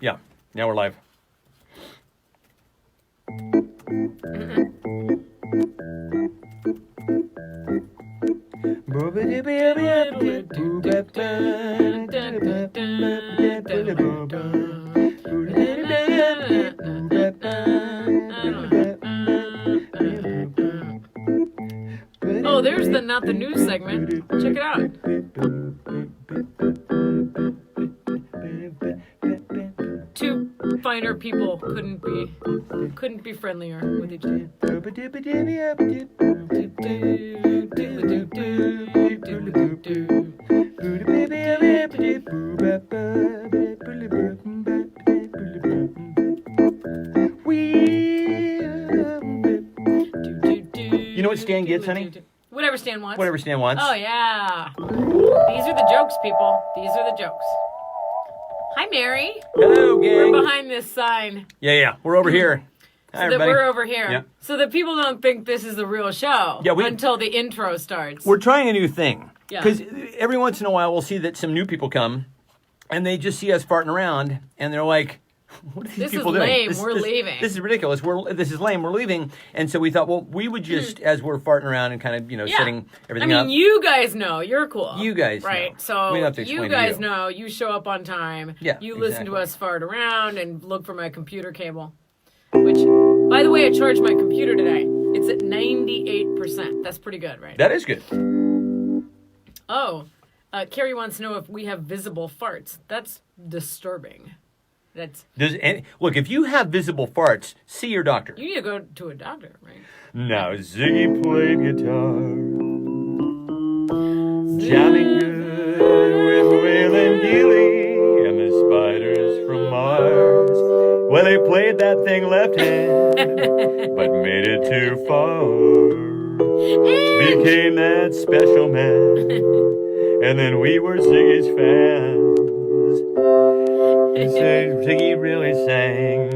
Yeah. Now we're live. Oh, there's the not the news segment. Check it out. Two finer people couldn't be friendlier with each other. You know what Stan gets, honey? Whatever Stan wants. Whatever Stan wants. Oh, yeah. These are the jokes, people. These are the jokes. Hi, Mary. Hello, gang. We're behind this sign. Yeah. We're over here. Hi, So that everybody. we're over here. Yeah. So that people don't think this is the real show until the intro starts. We're trying a new thing. Yeah. Because every once in a while we'll see that some new people come and they just see us farting around and they're like, what are these This people is doing? lame. We're leaving. This is ridiculous. This is lame. We're leaving. And so we thought, well, we would just, as we're farting around and kind of, setting everything up. You guys know. You're cool. You guys right? know. So We don't have to explain you to guys you. know. You show up on time. Yeah, You listen to exactly. us fart around and look for my computer cable. Which, by the way, I charged my computer today. It's at 98%. That's pretty good, right? That is good. Oh, Carrie wants to know if we have visible farts. That's disturbing. Look, if you have visible farts, see your doctor. You need to go to a doctor, right? Now Ziggy played guitar, jamming good with Will and Gilly and the spiders from Mars. Well, he played that thing left hand, but made it too far. Became that special man, and then we were Ziggy's fans. Ziggy really sang,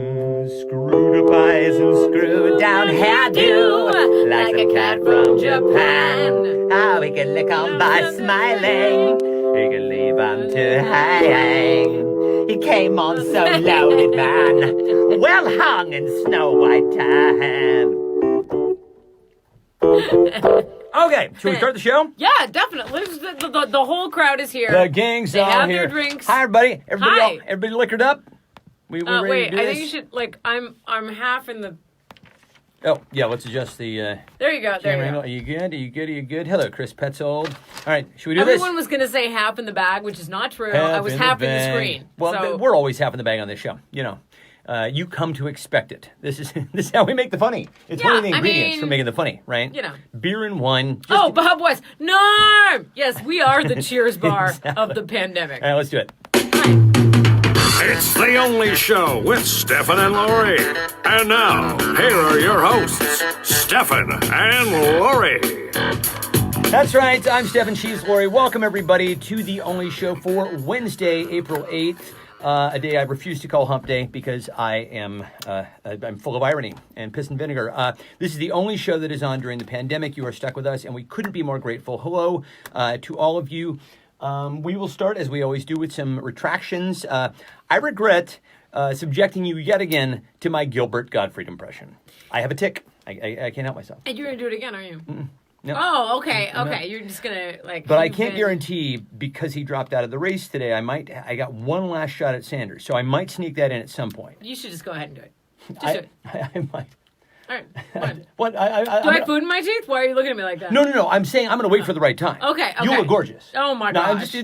screwed up eyes and screwed down hairdo, like a cat from Japan. How he could lick on by smiling, he could leave on to hang. He came on so loaded, man, well hung in snow white tan. Okay, should we start the show? Yeah, definitely. The whole crowd is here. The gang's They all have here. their drinks. Hi, everybody. Hi. Everybody liquored up? We ready Wait, to do I this? think you should, I'm half in the... Oh, yeah, let's adjust the... There you go, there camera you angle. go. Are you good? Are you good? Are you good? Hello, Chris Petzold. All right, should we do Everyone this? was going to say half in the bag, which is not true. I was half in the bag. screen. Well, so... we're always half in the bag on this show, you come to expect it. This is how we make the funny. It's one of the ingredients for making the funny, right? Beer and wine. Bob West. Norm! Yes, we are the Cheers bar of the pandemic. All right, let's do it. It's the only show with Stefan and Lori. And now, here are your hosts, Stefan and Lori. That's right. I'm Stefan. She's Lori. Welcome, everybody, to the only show for Wednesday, April 8th. A day I refuse to call Hump Day because I'm full of irony and piss and vinegar. This is the only show that is on during the pandemic. You are stuck with us, and we couldn't be more grateful. Hello to all of you. We will start, as we always do, with some retractions. I regret subjecting you yet again to my Gilbert Gottfried impression. I have a tick. I can't help myself. And you're going to do it again, are you? No. Oh, okay. You're just going to, But I can't guarantee, because he dropped out of the race today, I got one last shot at Sanders, so I might sneak that in at some point. You should just go ahead and do it. Just do it. I might. All right, fine. What? Do I have food in my teeth? Why are you looking at me like that? No. I'm saying I'm going to wait for the right time. Okay. You look gorgeous. Oh, my gosh.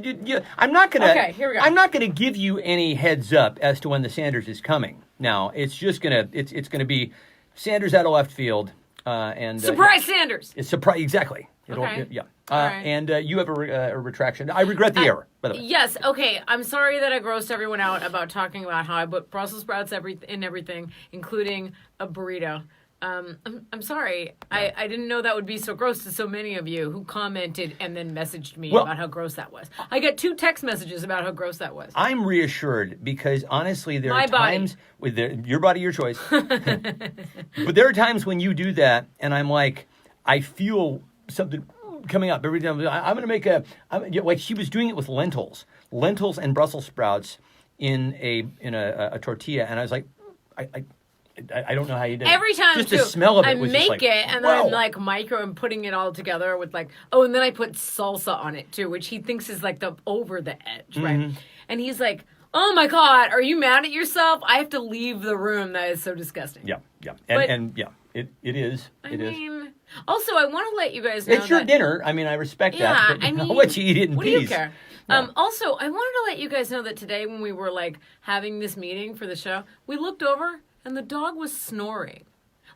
I'm not going to... Okay, here we go. I'm not going to give you any heads up as to when the Sanders is coming. Now, it's just going to... It's going to be Sanders out of left field. And Surprise Sanders! It's surprise, exactly. Okay. Yeah. Right. And you have a retraction. I regret the error, by the way. Yes, okay. I'm sorry that I grossed everyone out about talking about how I put Brussels sprouts in everything, including a burrito. I'm sorry. I didn't know that would be so gross to so many of you who commented and then messaged me about how gross that was. I got 2 text messages about how gross that was. I'm reassured because honestly, there are times with your body, your choice. But there are times when you do that, and I'm like, I feel something coming up every time. I'm going to make like she was doing it with lentils and Brussels sprouts in a tortilla, and I was like, I don't know how you did it. Every time, just too, the smell of it I was make just like, it, and then I'm like micro and putting it all together with like, and then I put salsa on it too, which he thinks is like the over the edge, right? And he's like, "Oh my God, are you mad at yourself? I have to leave the room. That is so disgusting." Yeah, But- and it is. I mean, also, I want to let you guys know It's your that, dinner. I mean, I respect Yeah, that. But I mean, I'll let you eat it in what peace. do you care? Yeah. Also, I wanted to let you guys know that today, when we were like having this meeting for the show, we looked over and the dog was snoring.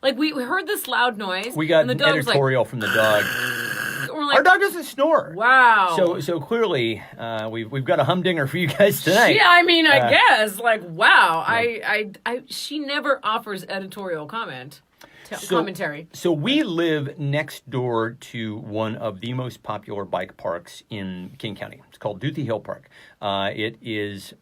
Like we heard this loud noise. We got and the an dog was editorial from the dog. like, we're like, Our dog doesn't snore. wow. So clearly, we've got a humdinger for you guys tonight. Yeah, I mean, I guess like wow. I she never offers editorial commentary. So we live next door to one of the most popular bike parks in King County. It's called Duthie Hill Park. It is,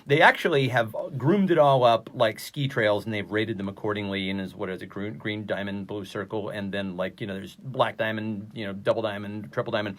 they actually have groomed it all up like ski trails, and they've rated them accordingly. And what is it, green diamond, blue circle, and then there's black diamond, double diamond, triple diamond.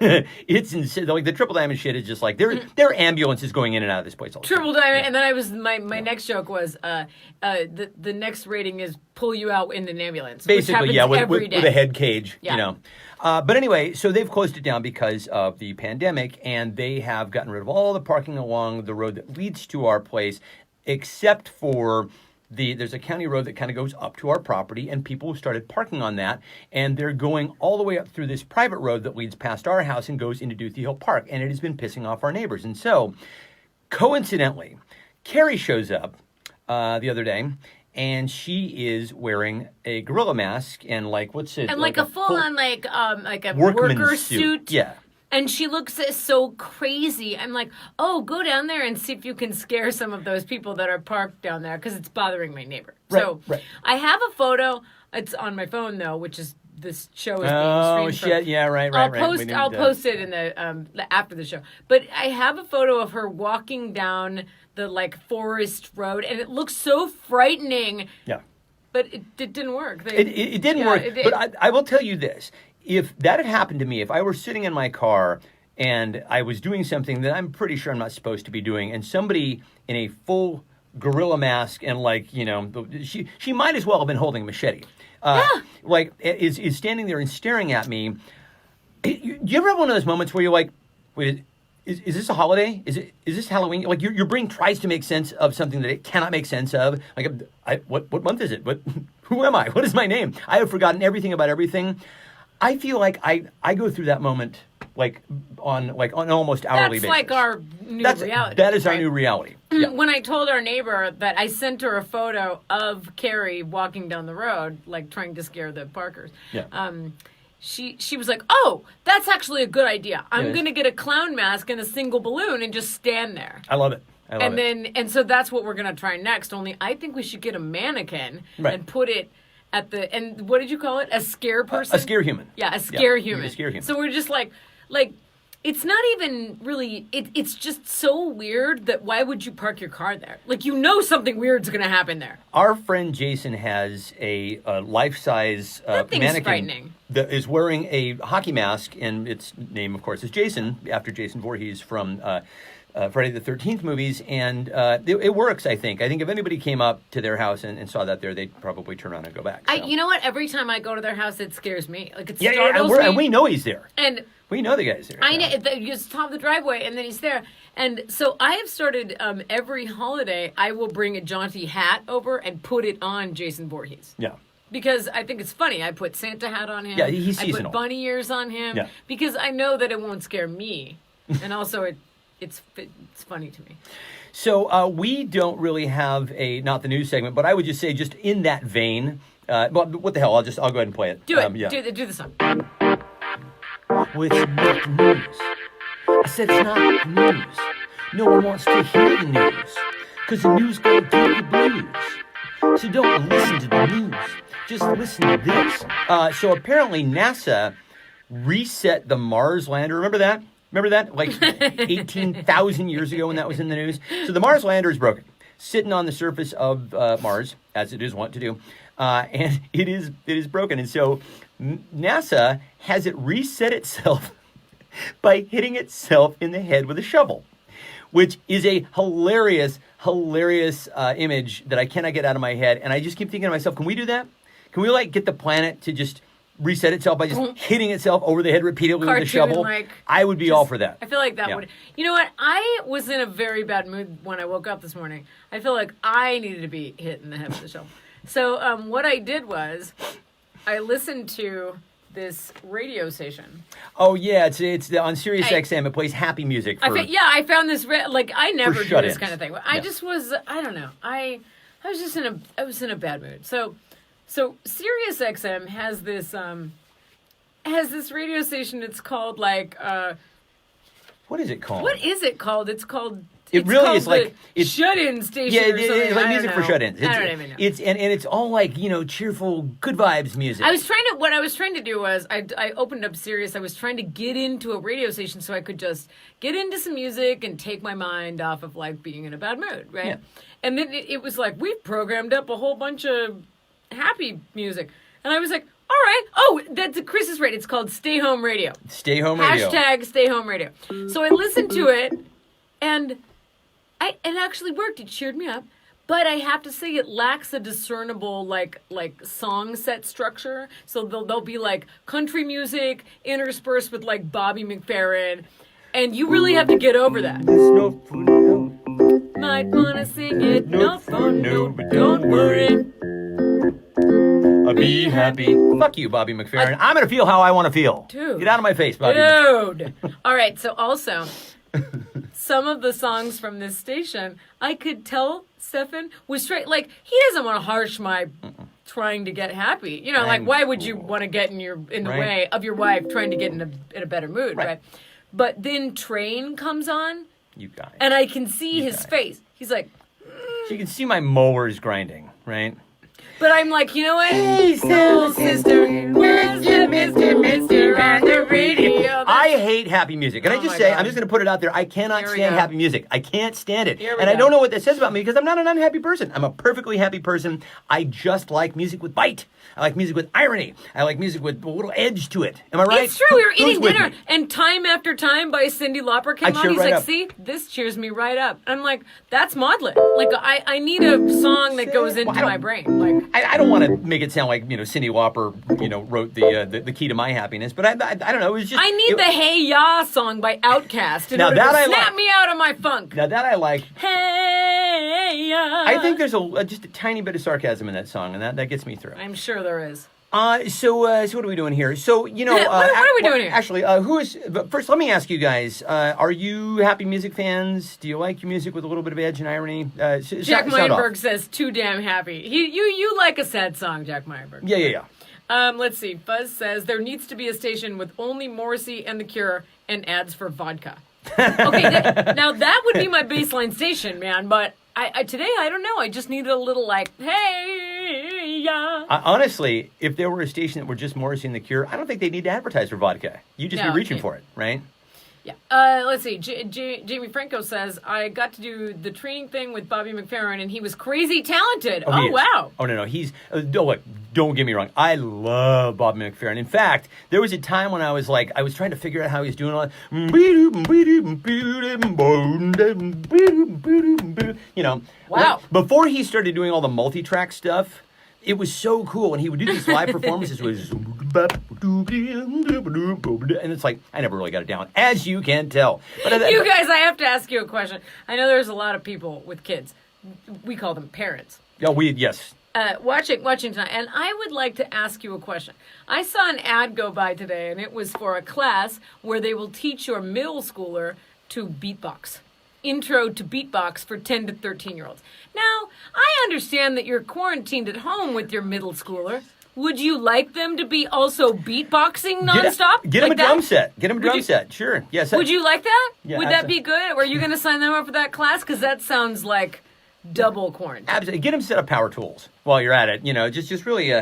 It's insane. Like the triple diamond shit is just like there are ambulances going in and out of this place all the time. Triple diamond, and then my next joke was the next rating is pull you out in an ambulance. Basically, which yeah, happens every with day. a head cage, Yeah. But anyway, so they've closed it down because of the pandemic, and they have gotten rid of all the parking along the road that leads to our place, except for there's a county road that kind of goes up to our property, and people have started parking on that, and they're going all the way up through this private road that leads past our house and goes into Duthie Hill Park, and it has been pissing off our neighbors. And so, coincidentally, Carrie shows up the other day, and she is wearing a gorilla mask and what's it? And like a full on like a workman's worker suit. suit. Yeah. And she looks so crazy. I'm like, oh, go down there and see if you can scare some of those people that are parked down there because it's bothering my neighbor. Right. I have a photo. It's on my phone though, which is this show is being Oh streamed. shit! Yeah, right. I'll post it in the after the show. But I have a photo of her walking down the forest road, and it looks so frightening. Yeah. But it didn't work. It didn't work. But I will tell you this. If that had happened to me, if I were sitting in my car and I was doing something that I'm pretty sure I'm not supposed to be doing, and somebody in a full gorilla mask and she might as well have been holding a machete. Is standing there and staring at me. Do you ever have one of those moments where you're like, wait, is this a holiday? Is this Halloween? Like your brain tries to make sense of something that it cannot make sense of. Like, what month is it? Who am I? What is my name? I have forgotten everything about everything. I feel like I go through that moment on an almost hourly basis. That's like our new reality. That is our new reality. Yeah. When I told our neighbor that I sent her a photo of Carrie walking down the road, trying to scare the Parkers. Yeah. She was like, "Oh, that's actually a good idea. I'm going to get a clown mask and a single balloon and just stand there." I love it. And so that's what we're going to try next. Only I think we should get a mannequin and put it at and what did you call it? A scare person? A scare human. Yeah, a scare human. A scare human. So we're just like it's not even really. It's just so weird that why would you park your car there? Something weird's going to happen there. Our friend Jason has a life-size mannequin frightening. that is wearing a hockey mask, and its name, of course, is Jason, after Jason Voorhees from Friday the 13th movies, and it works, I think. I think if anybody came up to their house and saw that there, they'd probably turn around and go back. So. You know what? Every time I go to their house, it scares me. It yeah, startles me. And we know he's there. And we know the guy's there. I know. You just top the driveway, and then he's there. And so I have started every holiday, I will bring a jaunty hat over and put it on Jason Voorhees. Yeah. Because I think it's funny. I put Santa hat on him. Yeah, he's seasonal. I put bunny ears on him. Yeah. Because I know that it won't scare me. And also it's funny to me. So we don't really have not the news segment, but I would just say, just in that vein, what the hell? I'll go ahead and play it. Do it. Yeah. Do the song. Well, it's not the news. I said it's not the news. No one wants to hear the news, because the news gonna give you blues. So don't listen to the news. Just listen to this. So apparently NASA reset the Mars lander. Remember that? 18,000 years ago when that was in the news? So the Mars lander is broken, sitting on the surface of Mars, as it is wont to do. And it is broken. And so NASA has it reset itself by hitting itself in the head with a shovel, which is a hilarious image that I cannot get out of my head. And I just keep thinking to myself, can we do that? Can we like get the planet to just reset itself by just hitting itself over the head repeatedly with a shovel? Like, I would be all for that. I feel like that would. You know what? I was in a very bad mood when I woke up this morning. I feel like I needed to be hit in the head with a shovel. So what I did was I listened to this radio station. Oh yeah, it's on Sirius XM. It plays happy music. I found this I never do this kind of thing. I just was I don't know. I was just in a bad mood. So Sirius XM has this radio station. It's called what is it called? What is it called? It's shut-in station. Yeah, or something. it's like music for shut-ins. I don't even know. It's all like cheerful, good vibes music. What I was trying to do was I opened up Sirius. I was trying to get into a radio station so I could just get into some music and take my mind off of like being in a bad mood, right? Yeah. And then it was like we've programmed up a whole bunch of happy music, and I was like, all right. Oh, that's Chris's rate. It's called Stay Home Radio. Stay Home Radio. # Stay Home Radio. So I listened to it, and it actually worked. It cheered me up. But I have to say it lacks a discernible like song set structure. So there'll be like country music interspersed with like Bobby McFerrin, and you really have to get over that. Might wanna sing it, no for no, but don't worry. Be happy. Fuck you, Bobby McFerrin. I'm gonna feel how I want to feel. Dude. Get out of my face, Bobby. Dude. All right. So also, some of the songs from this station, I could tell Stefan was straight. Like he doesn't want to harsh my trying to get happy. You know, like why would you want to get in the way of your wife trying to get in a better mood, right? But then Train comes on. You guys. And I can see his face. He's like. So you can see my mowers grinding, right? But I'm like, you know what? Hey, soul sister, where's your Mr. on the radio? I hate happy music. And I just say, God. I'm just going to put it out there. I cannot stand happy music. I can't stand it. And I don't know what that says about me because I'm not an unhappy person. I'm a perfectly happy person. I just like music with bite. I like music with irony. I like music with a little edge to it. Am I right? It's true. We were Who's eating with dinner, me? and Time After Time by Cyndi Lauper came on. He's like, see, this cheers me right up. I'm like, that's maudlin. Like, I need a song that goes into my brain. Like, I don't want to make it sound like Cyndi Lauper wrote the key to my happiness, but I don't know. It was just I need the Hey Ya song by Outkast in order to snap me out of my funk. Now that I like. Hey Ya. I think there's just a tiny bit of sarcasm in that song, and that gets me through. I'm sure there is. So what are we doing here? So what are we doing here? Actually, first, let me ask you guys: are you happy music fans? Do you like your music with a little bit of edge and irony? Jack Meyerberg says, "Too damn happy." You like a sad song, Jack Meyerberg? Yeah. Let's see. Buzz says there needs to be a station with only Morrissey and The Cure and ads for vodka. Okay, now that would be my baseline station, man. But today I don't know. I just needed a little like, hey, yeah. Honestly, if there were a station that were just Morrissey and The Cure, I don't think they need to advertise for vodka. You just be reaching for it, right? Yeah. Let's see. Jamie Franco says, I got to do the training thing with Bobby McFerrin, and he was crazy talented. Oh wow. Oh, no. He's... look, don't get me wrong. I love Bobby McFerrin. In fact, there was a time when I was trying to figure out how he was doing all that. Wow. Before he started doing all the multi-track stuff, it was so cool when he would do these live performances with, and it's like I never really got it down, as you can tell. But you guys, I have to ask you a question. I know there's a lot of people with kids. We call them parents. Yes. Watching tonight, and I would like to ask you a question. I saw an ad go by today, and it was for a class where they will teach your middle schooler to beatbox. Intro to beatbox for 10 to 13-year-olds. Now, I understand that you're quarantined at home with your middle schooler. Would you like them to be also beatboxing nonstop? Get them a drum set. Get them a drum set. Sure. Yes. Would you like that? Yeah, would that be good? Or are you going to sign them up for that class? Because that sounds like double quarantine. Absolutely. Get them a set of power tools while you're at it. Just really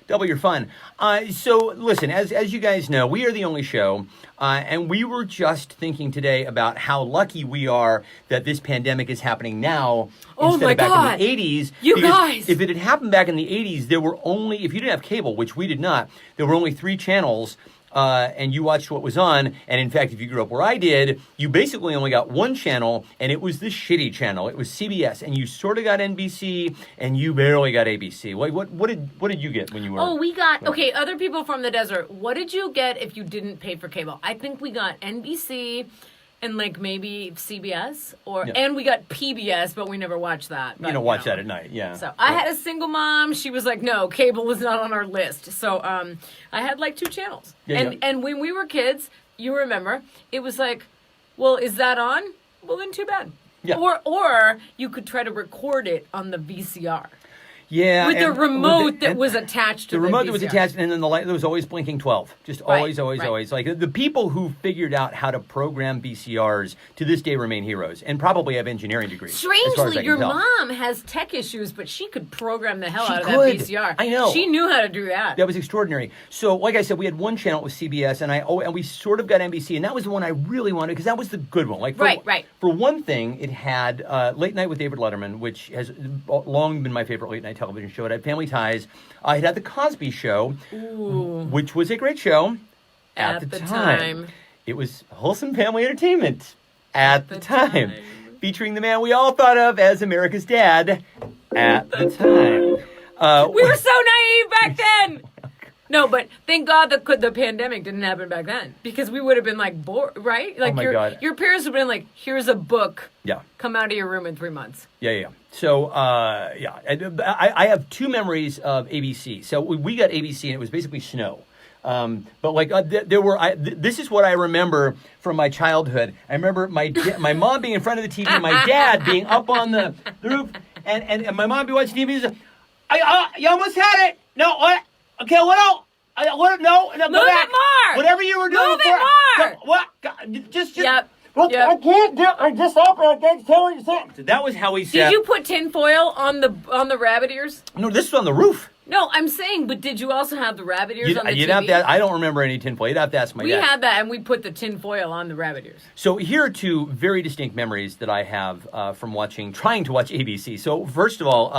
double your fun. So listen, as you guys know, we are the only show, and we were just thinking today about how lucky we are that this pandemic is happening now instead of back in the 80s. You guys! If it had happened back in the 80s, there were only, if you didn't have cable, which we did not, there were only 3 channels and you watched what was on. And in fact, if you grew up where I did, you basically only got one channel, and it was the shitty channel. It was CBS, and you sort of got NBC, and you barely got ABC. Like, what did you get when you were? Oh, we got okay. Other people from the desert. What did you get if you didn't pay for cable? I think we got NBC. And like maybe CBS and we got PBS, but we never watched that. But, you don't watch that at night, yeah. So I had a single mom. She was like, "No, cable is not on our list." So I had like 2 channels. And when we were kids, you remember, it was like, "Well, is that on? Well, then too bad." Yeah. Or you could try to record it on the VCR. Yeah, with the remote that was attached to the remote VCR. that was attached, and then the light that was always blinking 12. Just always. Like the people who figured out how to program VCRs to this day remain heroes, and probably have engineering degrees. Strangely, your mom has tech issues, but she could program the hell out of that VCR. I know. She knew how to do that. That was extraordinary. So, like I said, we had one channel with CBS, and we sort of got NBC, and that was the one I really wanted because that was the good one. Like for one thing, it had Late Night with David Letterman, which has long been my favorite late night television show. It had Family Ties. It had The Cosby Show, which was a great show at the time. It was wholesome family entertainment at the time, featuring the man we all thought of as America's dad at the time. We were so naive back then. No, but thank God the pandemic didn't happen back then, because we would have been like bored, right? Like your parents would have been like, "Here's a book. Yeah, come out of your room in 3 months." Yeah. So I have 2 memories of ABC. So we got ABC, and it was basically snow. But like there were. This is what I remember from my childhood. I remember my mom being in front of the TV, my dad being up on the roof, and my mom be watching TV. And you almost had it. No, what? Okay, what else? No, go Move back. It more. Whatever you were doing Move before. It more. What? Just. Yep. Well, yep. I can't do it. I just opened. I can't tell you something. That was how he said. Did you put tinfoil on the rabbit ears? No, this was on the roof. No, I'm saying, but did you also have the rabbit ears on the TV? Have to, I don't remember any tinfoil. You'd have to ask my dad. We had that, and we put the tinfoil on the rabbit ears. So here are 2 very distinct memories that I have from trying to watch ABC. So first of all,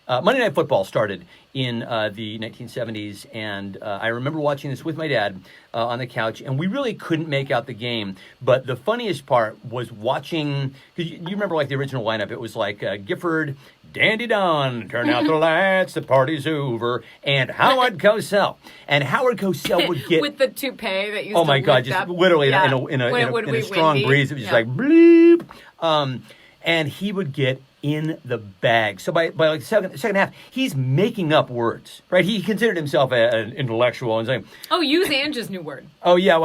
Monday Night Football started in the 1970s, and I remember watching this with my dad on the couch, and we really couldn't make out the game. But the funniest part was watching, because you remember like the original lineup, it was like Gifford, Dandy Don, turn out the lights, the party's over, and Howard Cosell. And Howard Cosell would get... with the toupee that used oh my God, just literally in a strong breeze, it was just like bleep. And he would get in the bag. So by like the second half, he's making up words, right? He considered himself an intellectual and saying, "Oh, use Angie's new word." Oh yeah,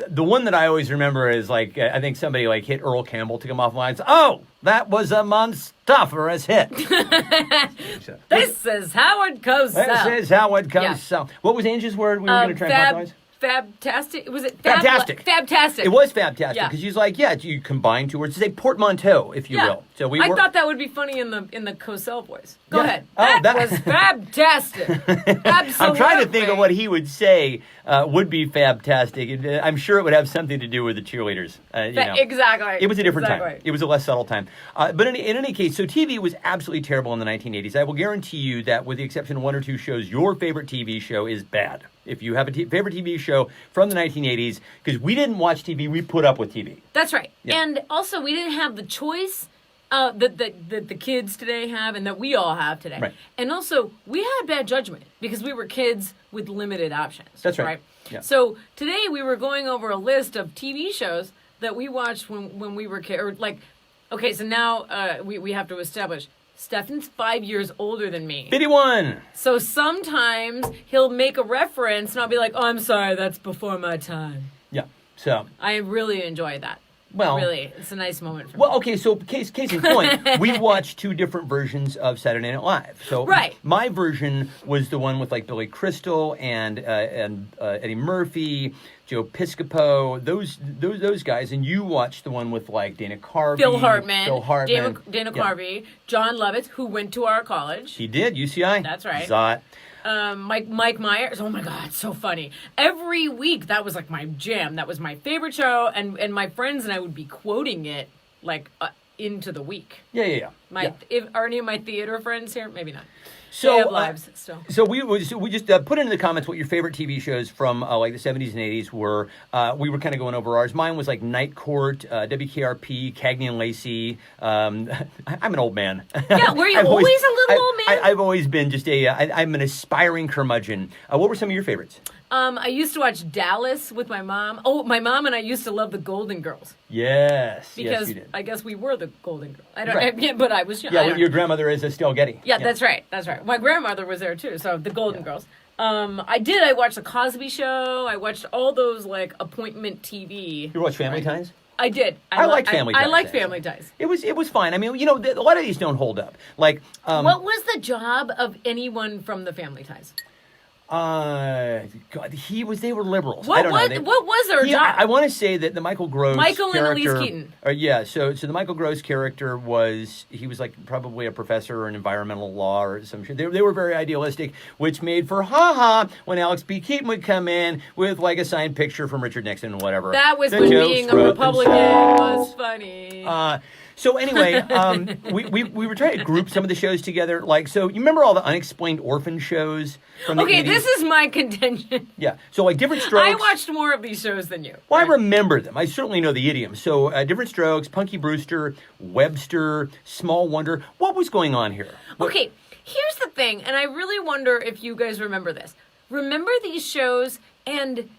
the one that I always remember is like I think somebody like hit Earl Campbell, took him off lines. Oh, that was a monstrous hit. This is Howard Cosell. This is Howard Cosell. Yeah. What was Angie's word we were going to try and popularize? Fabtastic. Was it Fabtastic? Fabtastic. It was Fabtastic because she's like, you combine 2 words to say portmanteau, if you will. So I thought that would be funny in the Cosell voice. Go ahead. Oh, that was Fabtastic. Absolutely. I'm trying to think of what he would say would be Fabtastic. I'm sure it would have something to do with the cheerleaders. Exactly. It was a different time. It was a less subtle time. But in any case, so TV was absolutely terrible in the 1980s. I will guarantee you that with the exception of 1 or 2 shows, your favorite TV show is bad. If you have a favorite TV show from the 1980s, because we didn't watch TV, we put up with TV. That's right. Yeah. And also, we didn't have the choice that the kids today have and that we all have today. Right. And also, we had bad judgment because we were kids with limited options. That's right. Yeah. So today we were going over a list of TV shows that we watched when we were kids. Okay, so now we have to establish Stefan's 5 years older than me. 51. So sometimes he'll make a reference and I'll be like, "Oh, I'm sorry, that's before my time." Yeah. So I really enjoy that. Well, really, it's a nice moment for me. Well, okay, so case in point, we watched 2 different versions of Saturday Night Live. So my version was the one with like Billy Crystal and Eddie Murphy, Joe Piscopo, those guys, and you watched the one with like Dana Carvey, Phil Hartman, Dana yeah. Carvey, John Lovitz, who went to our college. He did, UCI. That's right. Zot. Mike Myers. Oh my God, so funny. Every week, that was like my jam. That was my favorite show, and my friends and I would be quoting it like into the week. Yeah. Are any of my theater friends here? Maybe not. So, they have lives still. So we just put into the comments what your favorite TV shows from like the 70s and 80s were. We were kind of going over ours. Mine was like Night Court, WKRP, Cagney and Lacey. I'm an old man. Yeah, were you always a little old man? I've always been just I'm an aspiring curmudgeon. What were some of your favorites? I used to watch Dallas with my mom. Oh, my mom and I used to love the Golden Girls. Yes. Because you did. I guess we were the Golden Girls. Right. But I was young. Yeah, your grandmother is Estelle Getty. Yeah, that's right. That's right. My grandmother was there too, so the Golden Girls. I watched the Cosby Show. I watched all those like appointment TV. You watch Family Ties? I did. I liked Family Ties. I liked Family Ties. It was fine. I mean, a lot of these don't hold up. Like, what was the job of anyone from the Family Ties? God, they were liberals. What I don't know. What was their job? I want to say that the Michael Gross character, and Elise Keaton. So the Michael Gross character was like probably a professor in environmental law or some shit. They were very idealistic, which made for when Alex B. Keaton would come in with like a signed picture from Richard Nixon and whatever. That was when being a Republican was funny. So anyway, we were trying to group some of the shows together. Like, so you remember all the unexplained orphan shows from the 80s? This is my contention. Yeah. So like Different Strokes. I watched more of these shows than you. Well, I remember them. I certainly know the idioms. So Different Strokes, Punky Brewster, Webster, Small Wonder. What was going on here? Okay, here's the thing, and I really wonder if you guys remember this. Remember these shows, and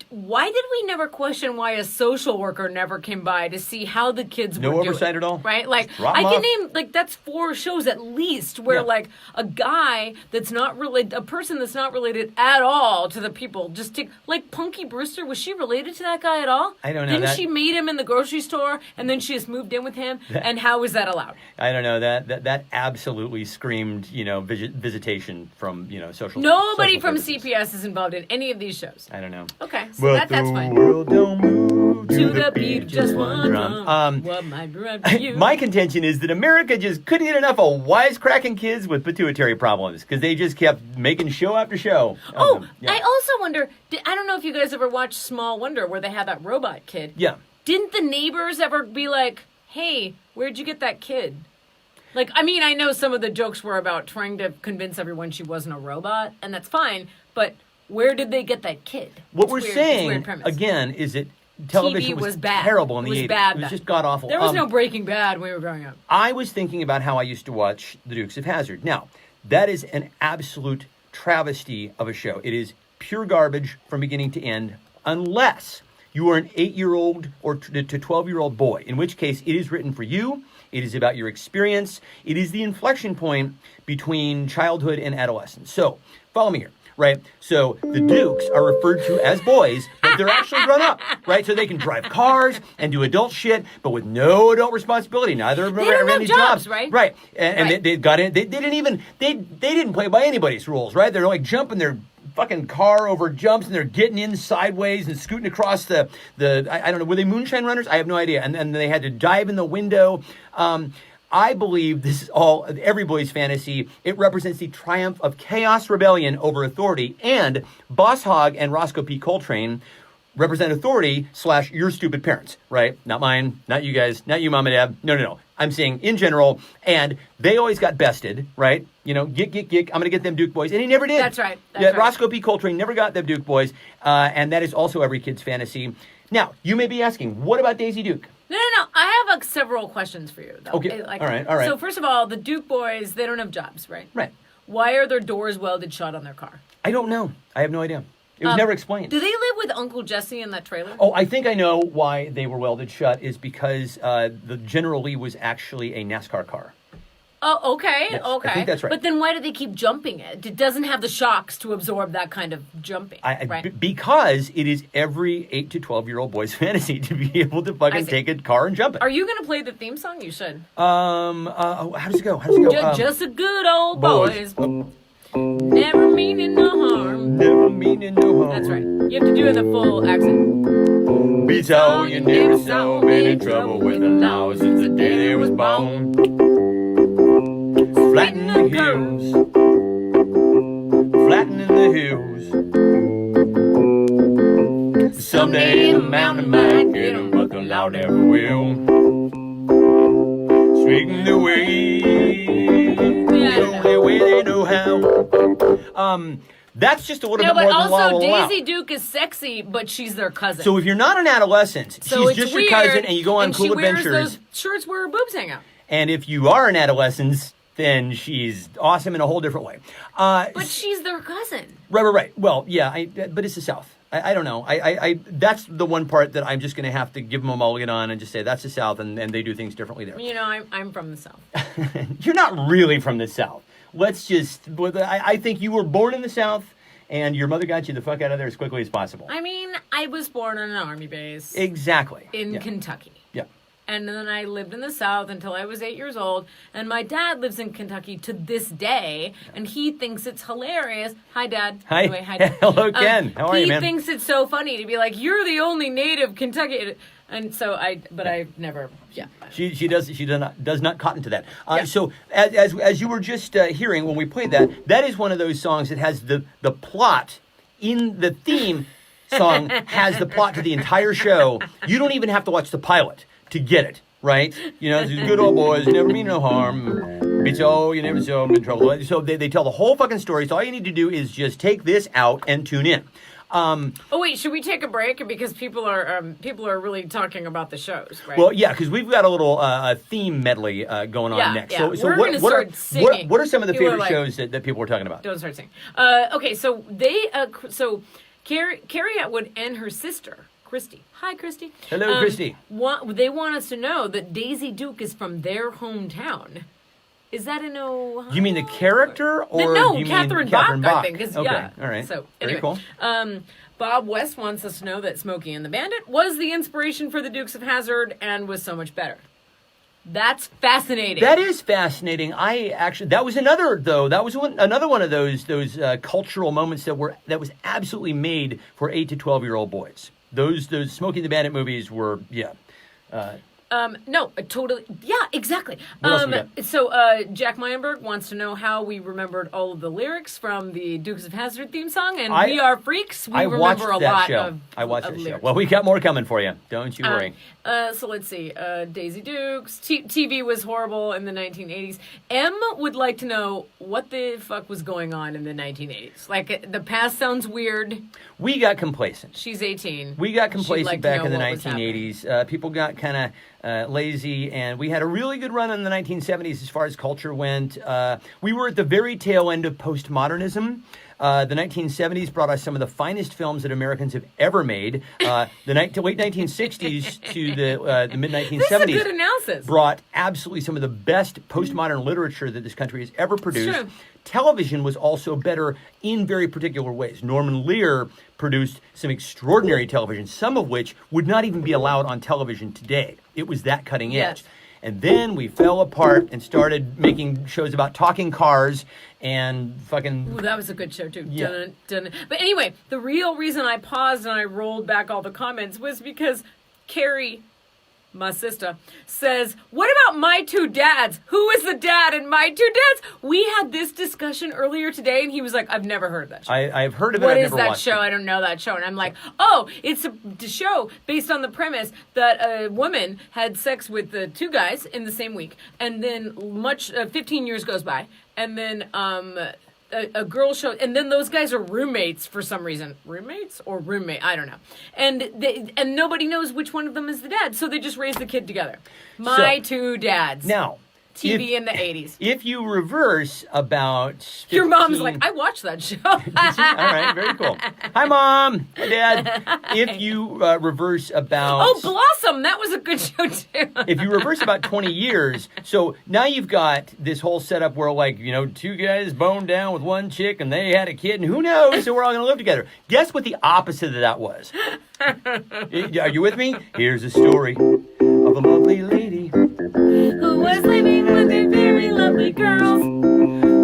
why did we never question why a social worker never came by to see how the kids were doing? No oversight at all? Right? Like, I can name, like, that's 4 shows at least where, like, a guy that's not related, a person that's not related at all to the people, just take, like, Punky Brewster, was she related to that guy at all? I don't know. Didn't she meet him in the grocery store, and then she just moved in with him? And how was that allowed? I don't know. That absolutely screamed, visitation from, social. Nobody social from services. CPS is involved in any of these shows. I don't know. Okay, so that's fine. World don't move To the beat of just one drum. What might drive you? My contention is that America just couldn't get enough of wisecracking kids with pituitary problems because they just kept making show after show. I also wonder, I don't know if you guys ever watched Small Wonder where they had that robot kid. Yeah. Didn't the neighbors ever be like, hey, where'd you get that kid? Like, I mean, I know some of the jokes were about trying to convince everyone she wasn't a robot, and that's fine, but where did they get that kid? What we're saying, again, is that television TV was bad. terrible in the 80s. Bad it was just god-awful. There was no Breaking Bad when we were growing up. I was thinking about how I used to watch The Dukes of Hazzard. Now, that is an absolute travesty of a show. It is pure garbage from beginning to end, unless you are an 8-year-old or to 12-year-old boy, in which case it is written for you. It is about your experience. It is the inflection point between childhood and adolescence. So, follow me here. Right, so the Dukes are referred to as boys, but they're actually grown up, right? So they can drive cars and do adult shit, but with no adult responsibility. Neither of them have any jobs, right? Right, and they got in. They didn't play by anybody's rules, right? They're like jumping their fucking car over jumps, and they're getting in sideways and scooting across the I don't know, were they moonshine runners? I have no idea. And they had to dive in the window. I believe this is all every boy's fantasy. It represents the triumph of chaos rebellion over authority, and Boss Hogg and Roscoe P. Coltrane represent authority / your stupid parents, right? Not mine, not you guys, not you, mom and dad. No. I'm saying in general, and they always got bested, right? Gick, I'm going to get them Duke boys. And he never did. That's right. Roscoe P. Coltrane never got them Duke boys, and that is also every kid's fantasy. Now, you may be asking, what about Daisy Duke? No. I have several questions for you, though. Okay, all right. So first of all, the Duke boys, they don't have jobs, right? Right. Why are their doors welded shut on their car? I don't know. I have no idea. It was never explained. Do they live with Uncle Jesse in that trailer? Oh, I think I know why they were welded shut is because the General Lee was actually a NASCAR car. Oh, okay, yes, okay. I think that's right. But then why do they keep jumping it? It doesn't have the shocks to absorb that kind of jumping, right? Because it is every 8 to 12-year-old boy's fantasy to be able to fucking take a car and jump it. Are you going to play the theme song? You should. How does it go? Just a good old boys. Never meaning no harm. Never meaning no harm. That's right. You have to do it in the full accent. Be told you never saw been in trouble with the law since the day they was born. Flatten the hills. Flattening the hills. Someday the mountain might get 'em, but the law never will. Speaking the way, the only way they know how. That's just a little No, bit but more than la also la la. Daisy Duke is sexy, but she's their cousin. So if you're not an adolescent, So she's it's just your weird, cousin, and you go on and cool she wears adventures. those shirts where her boobs hang out. And if you are an adolescent, then she's awesome in a whole different way. But she's their cousin. Right. Well, yeah, but it's the South. I don't know. I that's the one part that I'm just going to have to give them a mulligan on and just say that's the South, and they do things differently there. You know, I'm from the South. You're not really from the South. Let's just. I think you were born in the South, and your mother got you the fuck out of there as quickly as possible. I mean, I was born on an army base. Exactly. In Kentucky. Yeah. And then I lived in the South until I was 8 years old. And my dad lives in Kentucky to this day. And he thinks it's hilarious. Hi, Dad. Hi. Anyway, hi, Dad. Hello, Ken. How are you, man? He thinks it's so funny to be like, you're the only native Kentucky. And so I've never, yeah. She does not cotton to that. Yeah. So as you were just hearing when we played that is one of those songs that has the plot in the theme song has the plot to the entire show. You don't even have to watch the pilot to get it, right? You know, these good old boys never mean no harm. Beats all you never saw them in trouble. So they tell the whole fucking story. So all you need to do is just take this out and tune in. Oh wait, should we take a break because people are really talking about the shows, right? Well, yeah, because we've got a little theme medley going on next. Yeah. So We're what gonna start singing. what are some of the People are favorite like, shows that people were talking about? Don't start singing. Okay, so Carrie Atwood and her sister Christy. Hi, Christy. Hello, Christy. They want us to know that Daisy Duke is from their hometown. Is that in Ohio? You mean the character, or no, you Catherine mean Catherine Bach, Bach? I think. 'Cause, Okay, yeah. all right. So Very anyway, cool. Bob West wants us to know that Smokey and the Bandit was the inspiration for the Dukes of Hazzard and was so much better. That's fascinating. That is fascinating. That was another one of those cultural moments that was absolutely made for 8 to 12-year-old boys. Those Smokey and the Bandit movies were No, totally. Yeah, exactly. What else we got? So Jack Meyerberg wants to know how we remembered all of the lyrics from the Dukes of Hazzard theme song, and We Are Freaks. We remember a lot of I watched that show. lyrics. Well, we got more coming for you. Don't you worry. So let's see. Daisy Dukes. TV was horrible in the 1980s. M would like to know what the fuck was going on in the 1980s. Like, the past sounds weird. We got complacent. She's 18. We got She'd complacent like to back know in the what was happening. 1980s. People got kind of lazy, and we had a really good run in the 1970s as far as culture went. We were at the very tail end of postmodernism. The 1970s brought us some of the finest films that Americans have ever made. The late 1960s to the mid 1970s This is a good analysis. brought absolutely some of the best postmodern literature that this country has ever produced. Sure. Television was also better in very particular ways. Norman Lear produced some extraordinary television, some of which would not even be allowed on television today. It was that cutting edge. Yes. And then we fell apart and started making shows about talking cars and fucking... Ooh, that was a good show, too. Yeah. Dun, dun. But anyway, the real reason I paused and I rolled back all the comments was because Carrie, my sister, says, what about My Two Dads? Who is the dad in My Two Dads? We had this discussion earlier today, and he was like, I've never heard of that show. I've heard of it, What I've is never that watched show? it. I don't know that show. And I'm like, oh, it's a show based on the premise that a woman had sex with two guys in the same week. And then 15 years goes by. And then a girl show, and then those guys are roommates for some reason. Roommates or roommate? I don't know. And nobody knows which one of them is the dad. So they just raise the kid together. My Two Dads. Now... TV in the 80s. If you reverse about 15... Your mom's like, I watched that show. All right, very cool. Hi, Mom. Hi, Dad. If you reverse about... Oh, Blossom. That was a good show, too. If you reverse about 20 years, so now you've got this whole setup where, like, you know, two guys boned down with one chick and they had a kid, and who knows, so we're all going to live together. Guess what the opposite of that was? Are you with me? Here's a story of a lovely lady Who was living with a very lovely girls.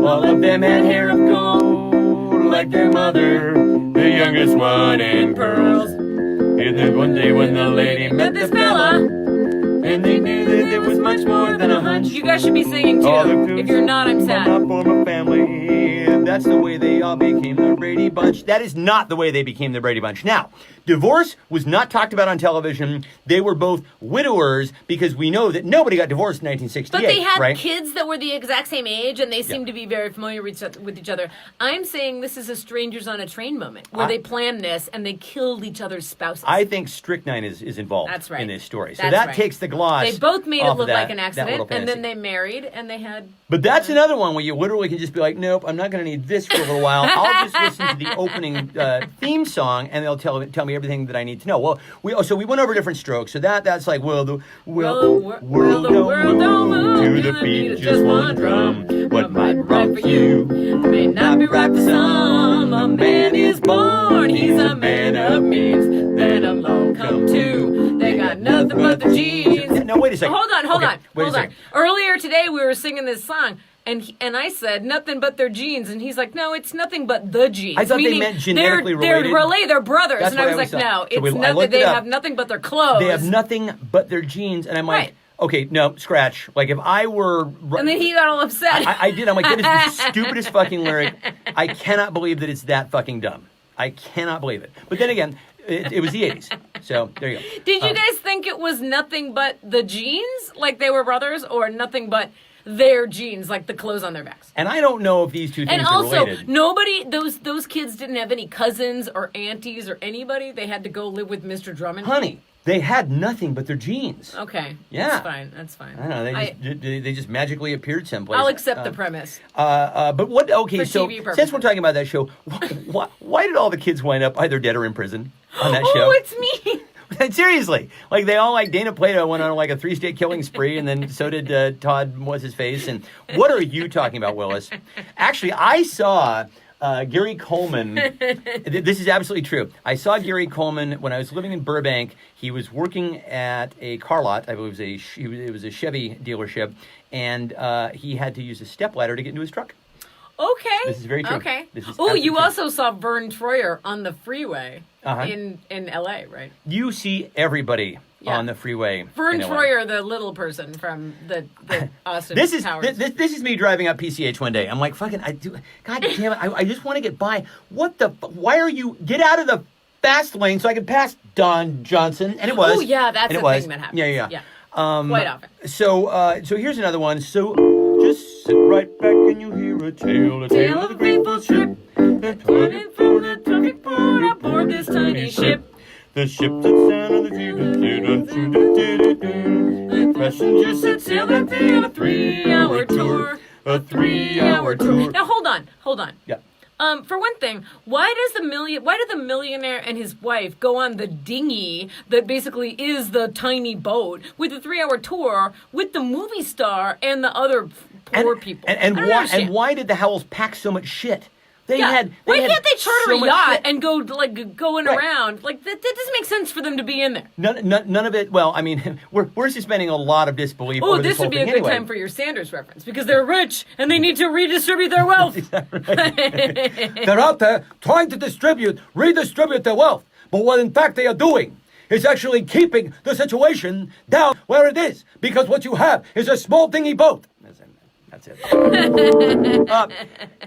All of them had hair of gold, like their mother, the youngest one in pearls. And then one day when the lady met this fella, and they knew that it was much more than a hunch. You guys should be singing too. All the If you're not, I'm sad. From a family, and that's the way they all became the Brady Bunch. That is not the way they became the Brady Bunch. Now, divorce was not talked about on television. They were both widowers because we know that nobody got divorced in 1968. But they had right? kids that were the exact same age, and they seemed to be very familiar with each other. I'm saying this is a strangers on a train moment where they planned this and they killed each other's spouses. I think strychnine is involved in this story. So That's that right. takes the gloss. They both made it off look of like an that accident, little and then fantasy. they married, and they had... But that's another one where you literally can just be like, nope, I'm not going to need this for a little while. I'll just listen to the opening theme song, and they'll tell me everything that I need to know. Well, we went over different strokes. So that's like, well, the world don't move to the beat of just one drum. What might be right for you may not be right for some. A man is born, he's a man of means. Then along come two, they got nothing but the genes. No, wait a second. Hold on. Wait a second. Earlier today, we were singing this song, and I said nothing but their genes, and he's like, no, it's nothing but the genes. I thought they meant genetically related. They're brothers, That's and I was like, thought. no, So it's nothing. They have nothing but their clothes. They have nothing but their genes, and I'm like, okay, no, scratch. Like if I were, and then he got all upset. I did. I'm like, that is the stupidest fucking lyric. I cannot believe that it's that fucking dumb. I cannot believe it. But then again, it was the 80s. So there you go. Did you guys think it was nothing but the genes, like they were brothers, or nothing but their genes, like the clothes on their backs? And I don't know if these two things are related. And also, those kids didn't have any cousins or aunties or anybody. They had to go live with Mr. Drummond. Honey, they had nothing but their genes. Okay. Yeah. That's fine. I don't know. They just magically appeared someplace. I'll accept the premise. But what? Okay, For so TV purposes. since we're talking about that show, why did all the kids wind up either dead or in prison on that show? Oh, it's me. Seriously, like they all like Dana Plato went on like a 3-state killing spree, and then so did Todd. What's his face? And what are you talking about, Willis? Actually, I saw. Gary Coleman, this is absolutely true. I saw Gary Coleman when I was living in Burbank. He was working at a car lot. I believe it was a Chevy dealership, and he had to use a stepladder to get into his truck. Okay. This is very true. Okay. Oh, you also saw Vern Troyer on the freeway in L.A., right? You see everybody on the freeway. Vern Troyer, the little person from the Austin Towers. This is me driving up PCH one day. I'm like, God damn it, I just want to get by. Why are you, get out of the fast lane so I can pass Don Johnson. And it was. Oh, yeah, that's the thing that happens. Yeah. Quite often. So here's another one. So just sit right back and you hear a tale of the grateful ship. That put it from the traffic port aboard this tiny ship. The ship sits down on the view. Passengers set sail that day on a 3-hour tour. A 3-hour tour. Now hold on. Yeah. For one thing, why did the millionaire and his wife go on the dinghy that basically is the tiny boat with the 3-hour tour with the movie star and the other poor people? And why did the Howells pack so much shit? Why can't they charter a yacht and go going Right. around? Like that doesn't make sense for them to be in there. None of it. Well, I mean, we're suspending a lot of disbelief. Oh, over this would be a good anyway. time for your Sanders reference because they're rich and they need to redistribute their wealth. They're out there trying to redistribute their wealth. But what in fact they are doing is actually keeping the situation down where it is. Because what you have is a small dinghy boat. That's it.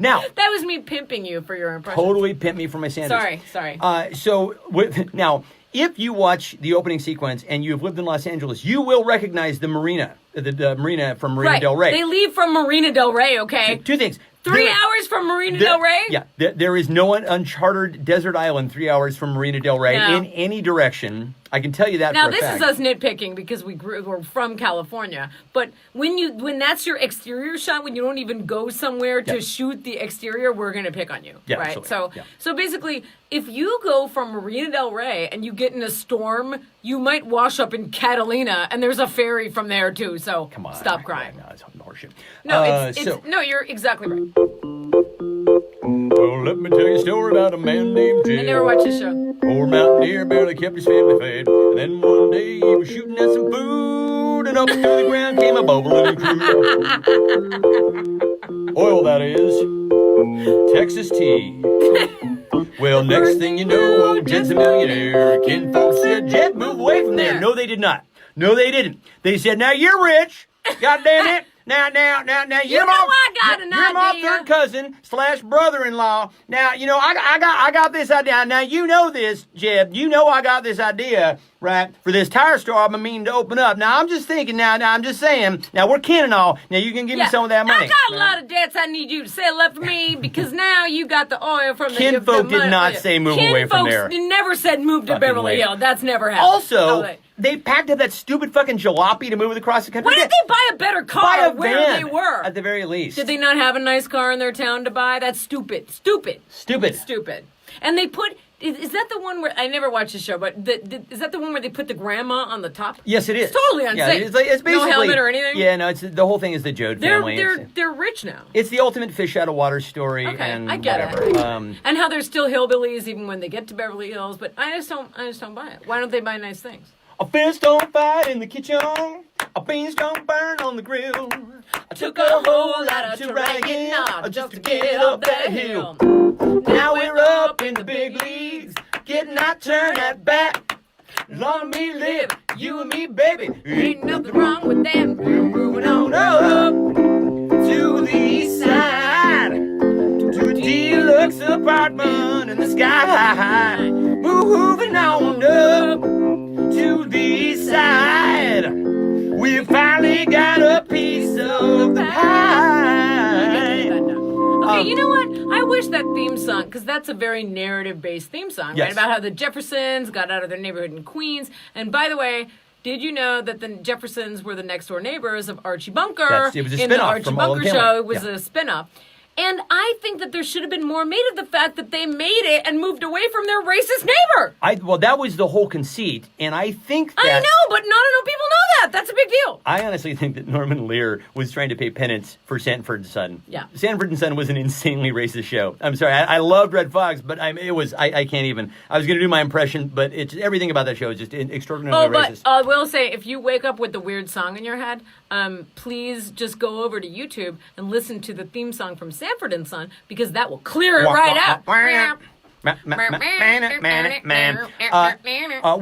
Now. That was me pimping you for your impression. Totally pimp me for my Sanders. Sorry. Now, if you watch the opening sequence and you have lived in Los Angeles, you will recognize the marina, the marina from Marina Del Rey. They leave from Marina Del Rey, okay? Two things. 3 hours from Marina Del Rey? Yeah, there is no uncharted desert island 3 hours from Marina Del Rey in any direction. I can tell you that now, for a fact. Now, this is us nitpicking because we're from California. But when that's your exterior shot, when you don't even go somewhere to shoot the exterior, we're going to pick on you, right? Absolutely. So basically, if you go from Marina Del Rey and you get in a storm, you might wash up in Catalina, and there's a ferry from there too. So come on, stop crying. No, it's horseshit. No, you're exactly right. Well, let me tell you a story about a man named Jim. I never watched this show. Poor mountaineer barely kept his family fed. And then one day he was shooting at some food, and up to the ground came a bubbling crude. Oil, that is. Texas tea. Well, next thing you know, old Jed's a millionaire. Kin folks said, Jed, move away from there. No, they did not. No, they didn't. They said, now you're rich. God damn it. Now, You know I got an You're my idea. third cousin / brother-in-law. Now, I got this idea. Now, you know this, Jeb. You know I got this idea, right, for this tire store I've been meaning to open up. Now, I'm just thinking now I'm just saying. Now, we're kin and all. Now, you can give me some of that money. I got a lot of debts I need you to settle up for me because now you got the oil from the Kinfolk the did not say move away from there. Kinfolks never said move to Fucking Beverly wait. Hills. That's never happened. Also, they packed up that stupid fucking jalopy to move it across the country. why didn't they buy a better car Buy a where van, they were? at the very least. Did they not have a nice car in their town to buy? That's stupid. Stupid. And they put... Is that the one where... I never watched the show, but is that the one where they put the grandma on the top? Yes, it is. It's totally unsafe. Yeah, it's basically... No helmet or anything? Yeah, no, the whole thing is the Jode family. They're rich now. It's the ultimate fish out of water story. Okay, and I get whatever. it. And how they're still hillbillies even when they get to Beverly Hills, but I just don't buy it. Why don't they buy nice things? A fish don't fight in the kitchen. A beans don't burn on the grill. I took a whole lot of terrain just to get up that hill. Now we're up in the big leagues, getting our turn at bat. Long me live, you and me, baby. Ain't nothing wrong with them. We're moving on up to the east side, to a deluxe apartment in the sky. Moving on up to the east side. We finally got a piece of the pie. Okay, you know what? I wish that theme song, because that's a very narrative-based theme song, Yes. right? About how the Jeffersons got out of their neighborhood in Queens. And by the way, did you know that the Jeffersons were the next-door neighbors of Archie Bunker? It was a in the spin-off Archie from All in Bunker the Family. show. It was a spin-off. And I think that there should have been more made of the fact that they made it and moved away from their racist neighbor. Well, that was the whole conceit, and I think that... I know, but not enough people know that. That's a big deal. I honestly think that Norman Lear was trying to pay penance for Sanford and Son. Yeah. Sanford and Son was an insanely racist show. I'm sorry, I loved Red Fox, but I can't even. I was going to do my impression, but everything about that show is just extraordinarily racist. I will say, if you wake up with the weird song in your head, please just go over to YouTube and listen to the theme song from Sanford and Son, because that will clear it right out.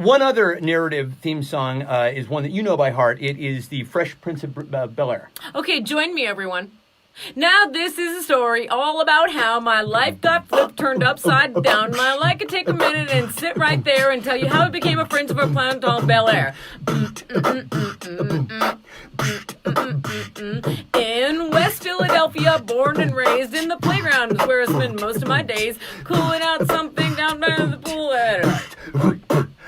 One other narrative theme song is one that you know by heart. It is the Fresh Prince of Bel-Air. Okay, join me, everyone. Now this is a story all about how my life got flipped, turned upside down. And I'd like to take a minute and sit right there and tell you how I became a prince of a planet called Bel-Air. In West Philadelphia, born and raised in the playground is where I spend most of my days, cooling out something down by the pool.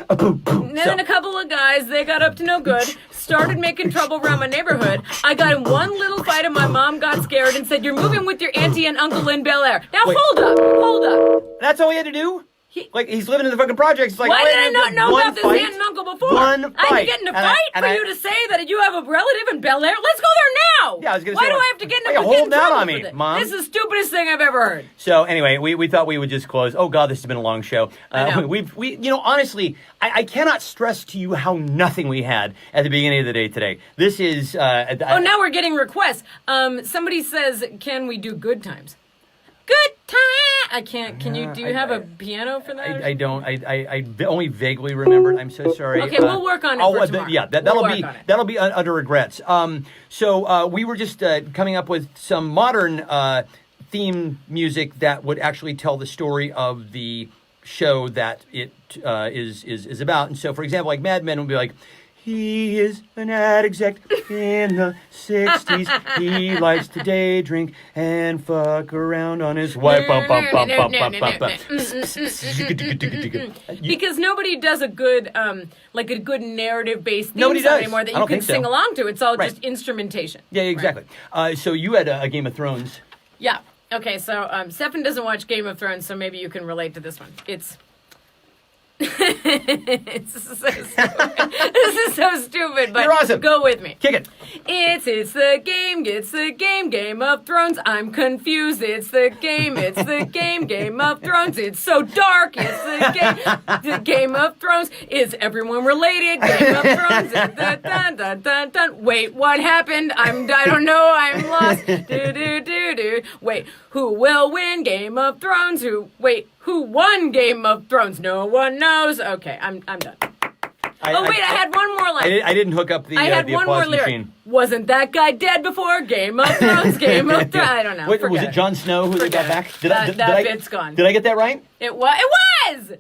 And then a couple of guys, they got up to no good, started making trouble around my neighborhood. I got in one little fight and my mom got scared and said, "You're moving with your auntie and uncle in Bel-Air." Now Wait. hold up. That's all he had to do? He's living in the fucking projects. It's like, Why wait, did I not know one about this fight? aunt and uncle before? One I fight. can get in a And I- fight and for I- you to say that you have a relative in Bel-Air? Let's go there now! Yeah, I was gonna Why say, do like, I have to get why in you a get in holding out trouble on for me, this? Mom? This is the stupidest thing I've ever heard. So anyway, we thought we would just close. Oh God, this has been a long show. I know. We honestly, I cannot stress to you how nothing we had at the beginning of the day today. This is. Now we're getting requests. Somebody says, "Can we do good times?" Good time. I can't. Can you? Do you have a piano for that? I don't. I only vaguely remembered. I'm so sorry. Okay, we'll work on it for tomorrow. Yeah, that'll be under regrets. So we were just coming up with some modern theme music that would actually tell the story of the show that it is about. And so, for example, like Mad Men would be like, he is an ad exec in the 60s. He likes to day drink and fuck around on his wife. Because nobody does a good, like a good narrative-based theme Nobody song does. anymore that I you don't can think so. sing along to. It's all Right. just instrumentation. Yeah, exactly. So you had a Game of Thrones. Yeah. Okay, so Stefan doesn't watch Game of Thrones, so maybe you can relate to this one. It's it's so stupid. This is so stupid, but You're awesome. Go with me. Kick it. It's the game, Game of Thrones. I'm confused. It's the game, Game of Thrones. It's so dark. It's the Game of Thrones. Is everyone related? Game of Thrones. Dun, dun, dun, dun, dun. Wait, what happened? I don't know. I'm lost. Do. Wait, who will win Game of Thrones? Who won Game of Thrones? No one knows. Okay, I'm done. I had one more line. I didn't hook up the I had the one more applause lyric. machine. Wasn't that guy dead before Game of Thrones? Game of Thrones. I don't know. Wait, was Forget it Jon Snow who they got Forget back? it. That bit's gone. Did I get that right? It was.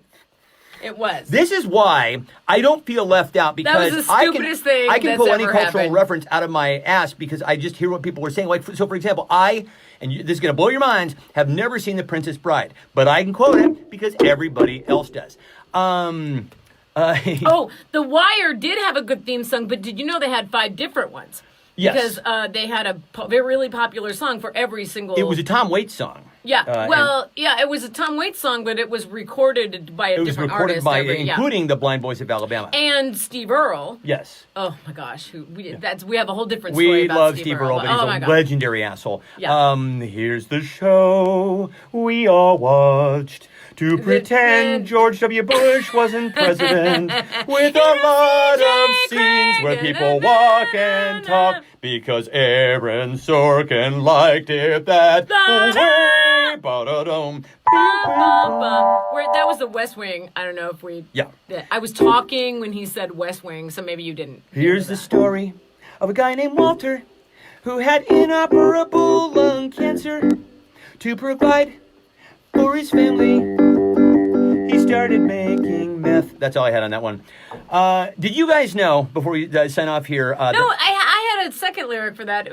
It was. This is why I don't feel left out, because was the stupidest thing I can that's pull any ever cultural happened. reference out of my ass because I just hear what people are saying. Like, so for example, this is going to blow your minds, have never seen The Princess Bride, but I can quote it because everybody else does. The Wire did have a good theme song, but did you know they had 5 different ones? Yes. Because they had a really popular song for every single... It was a Tom Waits song. Yeah, it was a Tom Waits song, but it was recorded by a different artist. Including the Blind Boys of Alabama. And Steve Earle. Yes. Oh my gosh, we have a whole different story We about love Steve Earle, but he's a legendary asshole. Yeah. Here's the show we all watched to pretend George W. Bush wasn't president, with a lot of scenes where people walk and talk because Aaron Sorkin liked it that way. Ba-da-dum. That was the West Wing. I don't know if we... Yeah. I was talking when he said West Wing, so maybe you didn't. Here's the story of a guy named Walter who had inoperable lung cancer. To provide for his family, he started making meth. That's all I had on that one. Did you guys know, before we sign off here... No, I had a second lyric for that.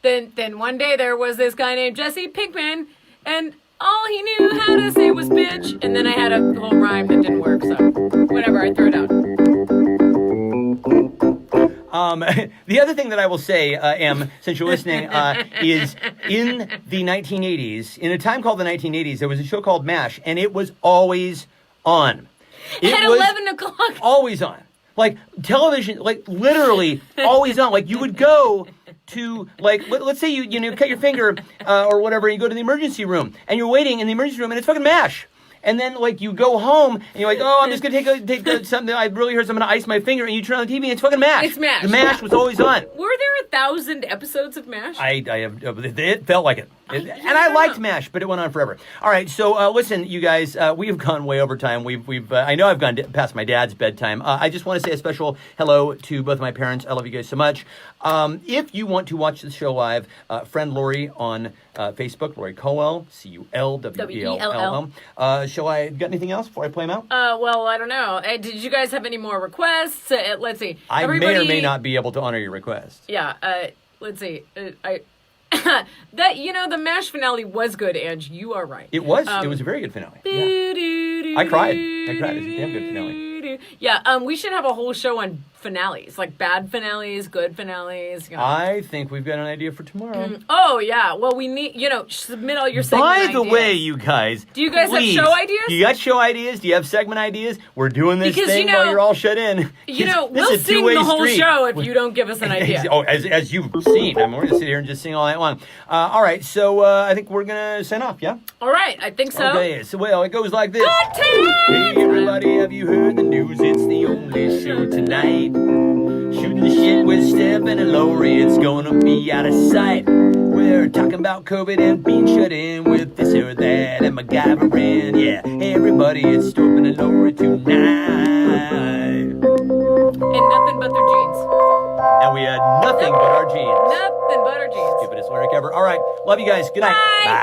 Then one day there was this guy named Jesse Pinkman, and all he knew how to say was bitch. And then I had a whole rhyme that didn't work, so whatever, I threw it out. The other thing that I will say, since you're listening, is in the 1980s, in a time called the 1980s, there was a show called MASH, and it was always on. At 11 o'clock. Always on. Like, television, like, literally always on. Like, you would go to, like, let's say you cut your finger or whatever, and you go to the emergency room, and you're waiting in the emergency room, and it's fucking MASH. And then, like, you go home, and you're like, oh, I'm just going to take something. I really heard something. I'm going to ice my finger. And you turn on the TV, and it's fucking MASH. It's MASH. The MASH was always on. Were there 1,000 episodes of MASH? It felt like it. I liked MASH, but it went on forever. All right, so listen, you guys, we have gone way over time. I know I've gone past my dad's bedtime. I just want to say a special hello to both my parents. I love you guys so much. If you want to watch the show live, friend Lori on Facebook, Lori Colwell, Cuwell. Shall I got anything else before I play them out? Well, I don't know. Did you guys have any more requests? Let's see. I may or may not be able to honor your request. Yeah. Let's see. The MASH finale was good, Ange. You are right. It was. It was a very good finale. Yeah. I cried. It was a damn good finale. Yeah. We should have a whole show on finales, like bad finales, good finales. You know. I think we've got an idea for tomorrow. Oh yeah. Well, we need submit all your segment ideas. By the way, you guys, do you guys have show ideas? You got show ideas? Do you have segment ideas? We're doing this thing while you're all shut in. We'll sing the whole show if you don't give us an idea. As you've seen, we're going to sit here and just sing all night long. All right, so I think we're going to sign off. Yeah. All right, I think so. Okay, so it goes like this. Good time! Hey everybody, have you heard the news? It's the only show tonight. Shooting the shit with Stephen and Lori, it's gonna be out of sight. We're talking about COVID and being shut in with this or that and MacGyverin. Yeah, everybody, it's Stephen and Lori tonight. And nothing but their jeans. And we had nothing but our jeans. Nothing but our jeans. Stupidest lyric ever. All right, love you guys. Good night. Bye. Bye.